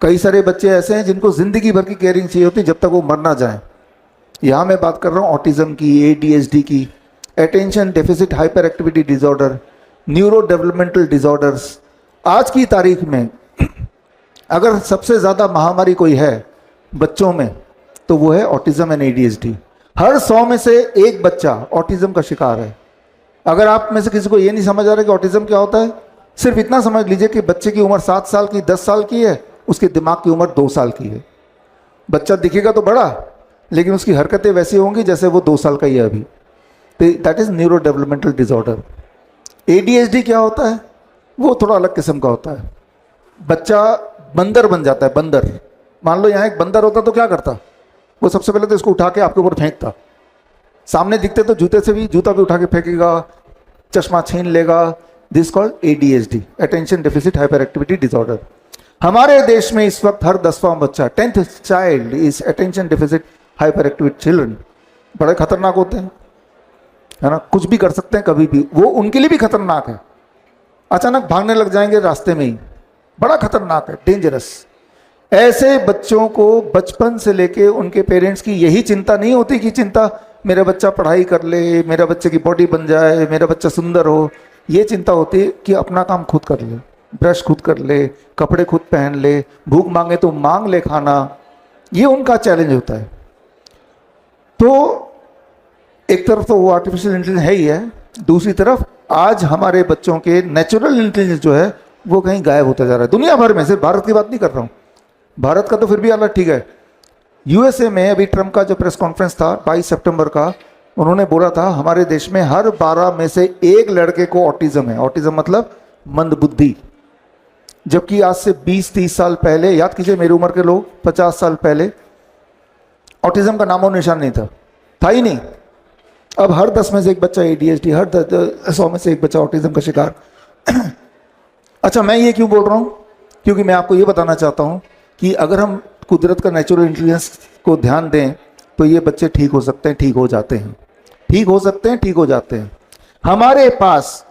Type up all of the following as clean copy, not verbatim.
कई सारे बच्चे ऐसे हैं जिनको जिंदगी भर की केयरिंग चाहिए होती जब तक वो मर ना जाए। यहाँ मैं बात कर रहा हूँ ऑटिज्म की, ADHD की, attention deficit hyper activity disorder, neuro developmental disorders. आज की तारीख में अगर सबसे ज़्यादा महामारी कोई है बच्चों में तो वो है ऑटिज्म एंड ADHD। हर 100 में से एक बच्चा ऑटिज्म का शिकार है। अगर आप में से किसी को ये नहीं समझ आ रहा कि ऑटिज्म क्या होता है, सिर्फ इतना समझ लीजिए कि बच्चे की उम्र 7 साल की, 10 साल की है, उसके दिमाग की उम्र 2 साल की है। बच्चा दिखेगा तो बड़ा, लेकिन उसकी हरकतें वैसी होंगी जैसे वो 2 साल का ही है अभी। तो that is neuro developmental disorder. ADHD क्या होता है? वो थोड़ा अलग किस्म का होता है। बच्चा बंदर बन जाता है, बंदर। मान लो यहाँ एक बंदर होता तो क्या करता? वो सबसे पहले तो इसको उठा के आपके ऊपर फेंकता। सामने दिखते तो जूता भी उठा के फेंकेगा, चश्मा छीन लेगा। This called ADHD, attention deficit hyper activity disorder. हमारे देश में इस वक्त हर 10वां बच्चा, 10th child is attention deficit hyper activity children. बड़े खतरनाक होते हैं, है ना, कुछ भी कर सकते हैं कभी भी। वो उनके लिए भी खतरनाक है। अचानक भागने लग जाएंगे रास्ते में ही, बड़ा खतरनाक है, डेंजरस। ऐसे बच्चों को बचपन से लेके उनके पेरेंट्स की यही चिंता नहीं होती कि चिंता मेरा बच्चा पढ़ाई कर ले, मेरा बच्चे की बॉडी बन जाए, मेरा बच्चा सुंदर हो। ये चिंता होती है कि अपना काम खुद कर ले, ब्रश खुद कर ले, कपड़े खुद पहन ले, भूख मांगे तो मांग ले खाना। ये उनका चैलेंज होता है। तो एक तरफ तो वो आर्टिफिशियल इंटेलिजेंस है ही है, दूसरी तरफ आज हमारे बच्चों के नेचुरल इंटेलिजेंस जो है वो कहीं गायब होता जा रहा है दुनिया भर में। सिर्फ भारत की बात नहीं कर रहा हूँ, भारत का तो फिर भी अलग ठीक है। USA में अभी ट्रम्प का जो प्रेस कॉन्फ्रेंस था 22 सितंबर का, उन्होंने बोला था हमारे देश में हर 12 में से एक लड़के को ऑटिज्म है। ऑटिज्म मतलब मंदबुद्धि। जबकि आज से 20-30 साल पहले, याद कीजिए मेरी उम्र के लोग, 50 साल पहले ऑटिज्म का नामो निशान नहीं था ही नहीं। अब हर 10 में से एक बच्चा ADHD, हर 100 में से एक बच्चा ऑटिज्म का शिकार। अच्छा, मैं ये क्यों बोल रहा हूँ? क्योंकि मैं आपको ये बताना चाहता हूँ कि अगर हम कुदरत का नेचुरल इंटेलिजेंस को ध्यान दें तो ये बच्चे ठीक हो सकते हैं, ठीक हो जाते हैं, ठीक हो सकते हैं, ठीक हो जाते हैं। हमारे पास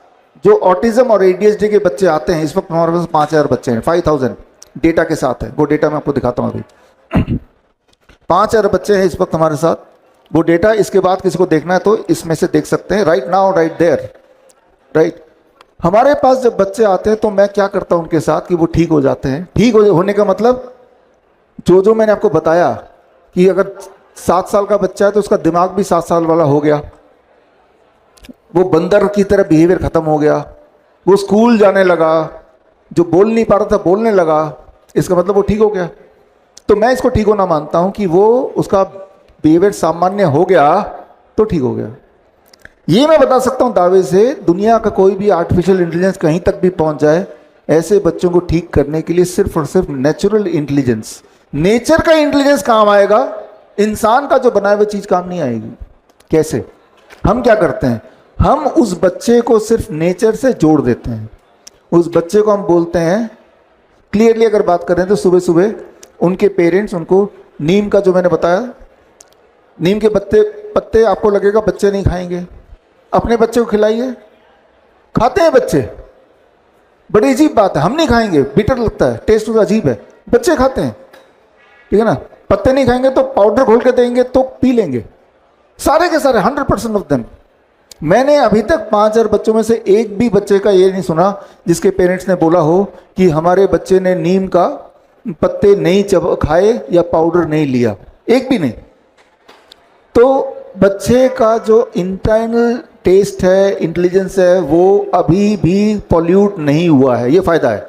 जो ऑटिज्म और ADHD के बच्चे आते हैं, इस वक्त हमारे पास 5000 बच्चे हैं, 5000 डेटा के साथ है। वो डेटा मैं आपको दिखाता हूँ अभी। 5000 बच्चे हैं इस वक्त हमारे साथ। वो डेटा इसके बाद किसी को देखना है तो इसमें से देख सकते हैं, right now, right there, right. हमारे पास जब बच्चे आते हैं तो मैं क्या करता हूं उनके साथ कि वो ठीक हो जाते हैं। ठीक होने का मतलब जो मैंने आपको बताया कि अगर 7 साल का बच्चा है तो उसका दिमाग भी 7 साल वाला हो गया, वो बंदर की तरह बिहेवियर खत्म हो गया, वो स्कूल जाने लगा, जो बोल नहीं पा रहा था बोलने लगा, इसका मतलब वो ठीक हो गया। तो मैं इसको ठीक होना मानता हूं कि वो उसका बिहेवियर सामान्य हो गया तो ठीक हो गया। ये मैं बता सकता हूं दावे से, दुनिया का कोई भी आर्टिफिशियल इंटेलिजेंस कहीं तक भी पहुंच जाए, ऐसे बच्चों को ठीक करने के लिए सिर्फ और सिर्फ नेचुरल इंटेलिजेंस, नेचर का इंटेलिजेंस काम आएगा। इंसान का जो बनाया हुआ चीज काम नहीं आएगी। कैसे? हम क्या करते हैं, हम उस बच्चे को सिर्फ नेचर से जोड़ देते हैं। उस बच्चे को हम बोलते हैं, क्लियरली अगर बात करें तो सुबह सुबह उनके पेरेंट्स उनको नीम का, जो मैंने बताया, नीम के पत्ते आपको लगेगा बच्चे नहीं खाएंगे, अपने बच्चे को खिलाइए, खाते हैं बच्चे। बड़ी अजीब बात है, हम नहीं खाएंगे, बिटर लगता है, टेस्ट उसका अजीब है, बच्चे खाते हैं, ठीक है ना। पत्ते नहीं खाएंगे तो पाउडर घोल के देंगे तो पी लेंगे, सारे के सारे 100% ऑफ देम। मैंने अभी तक 5000 बच्चों में से एक भी बच्चे का ये नहीं सुना जिसके पेरेंट्स ने बोला हो कि हमारे बच्चे ने नीम का पत्ते नहीं खाए या पाउडर नहीं लिया, एक भी नहीं। तो बच्चे का जो इंटरनल टेस्ट है, इंटेलिजेंस है, वो अभी भी पॉल्यूट नहीं हुआ है, ये फायदा है।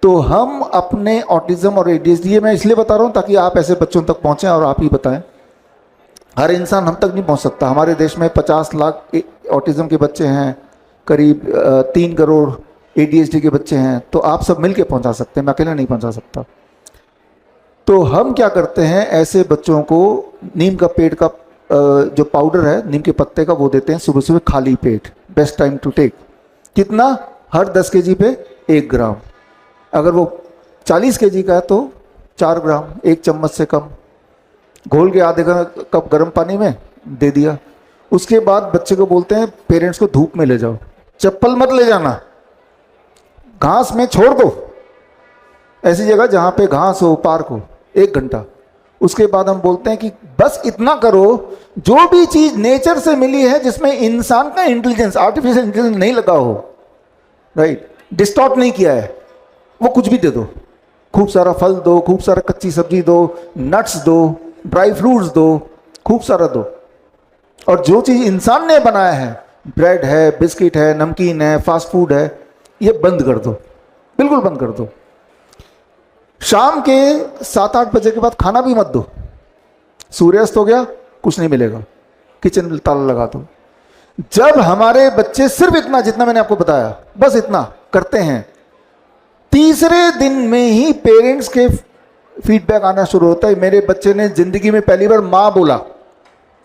तो हम अपने ऑटिज्म और ADHD, ये मैं इसलिए बता रहा हूँ ताकि आप ऐसे बच्चों तक पहुँचें और आप ही बताएं। हर इंसान हम तक नहीं पहुँच सकता। हमारे देश में 50 लाख ऑटिज्म के बच्चे हैं, करीब 3 करोड़ ADHD के बच्चे हैं। तो आप सब मिल के पहुँचा सकते हैं, मैं अकेला नहीं पहुँचा सकता। तो हम क्या करते हैं, ऐसे बच्चों को नीम का पेड़ का जो पाउडर है नीम के पत्ते का, वो देते हैं सुबह सुबह खाली पेट, बेस्ट टाइम टू टेक। कितना? हर 10 kg पे 1 ग्राम। अगर वो 40 kg का है तो 4 ग्राम, 1 चम्मच से कम, घोल के आधे कप गर्म पानी में दे दिया। उसके बाद बच्चे को बोलते हैं पेरेंट्स को धूप में ले जाओ, चप्पल मत ले जाना, घास में छोड़ दो, ऐसी जगह जहाँ पे घास हो, पार्क हो, 1 घंटा। उसके बाद हम बोलते हैं कि बस इतना करो, जो भी चीज नेचर से मिली है जिसमें इंसान का इंटेलिजेंस, आर्टिफिशियल इंटेलिजेंस नहीं लगा हो, राइट, डिस्टॉर्ट नहीं किया है, वो कुछ भी दे दो। खूब सारा फल दो, खूब सारा कच्ची सब्जी दो, नट्स दो, ड्राई फ्रूट्स दो, खूब सारा दो। और जो चीज इंसान ने बनाया है, ब्रेड है, बिस्किट है, नमकीन है, फास्ट फूड है, ये बंद कर दो, बिल्कुल बंद कर दो। शाम के 7-8 बजे के बाद खाना भी मत दो। सूर्यास्त हो गया, कुछ नहीं मिलेगा, किचन में ताला लगा दो। जब हमारे बच्चे सिर्फ इतना, जितना मैंने आपको बताया, बस इतना करते हैं, तीसरे दिन में ही पेरेंट्स के फीडबैक आना शुरू होता है, मेरे बच्चे ने जिंदगी में पहली बार मां बोला।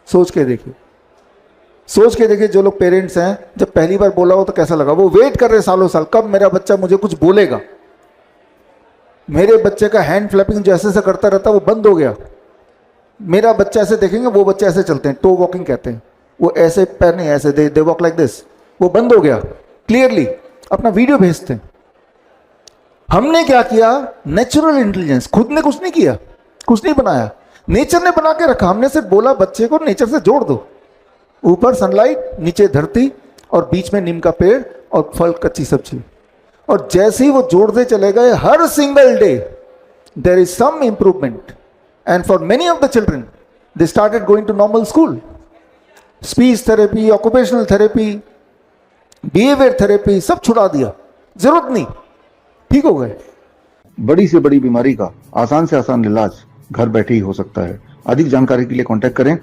सोच के देखिए, सोच के देखिए, जो लोग पेरेंट्स हैं, जब पहली बार बोला हो तो कैसा लगा। वो वेट कर रहे सालों साल, कब मेरा बच्चा मुझे कुछ बोलेगा। मेरे बच्चे का हैंड फ्लैपिंग जो ऐसे ऐसे करता रहता, वो बंद हो गया। मेरा बच्चा ऐसे देखेंगे, वो बच्चे ऐसे चलते हैं, टो वॉकिंग कहते हैं, वो ऐसे पैर नहीं, ऐसे दे वॉक लाइक दिस, वो बंद हो गया क्लियरली। अपना वीडियो भेजते हैं। हमने क्या किया, नेचुरल इंटेलिजेंस, खुद ने कुछ नहीं किया, कुछ नहीं बनाया, नेचर ने बना के रखा। हमने सिर्फ बोला बच्चे को नेचर से जोड़ दो, ऊपर सनलाइट, नीचे धरती, और बीच में नीम का पेड़ और फल, कच्ची सब्जी। और जैसे ही वो जोड़ते चले गए, हर single day there is some improvement. And for many of the children they started going to normal school. Speech therapy, occupational therapy, behaviour therapy सब छुड़ा दिया, जरूरत नहीं, ठीक हो गए। बड़ी से बड़ी बीमारी का आसान से आसान इलाज घर बैठे ही हो सकता है। अधिक जानकारी के लिए कांटेक्ट करें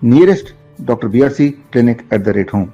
nearest doctor BRC clinic @home।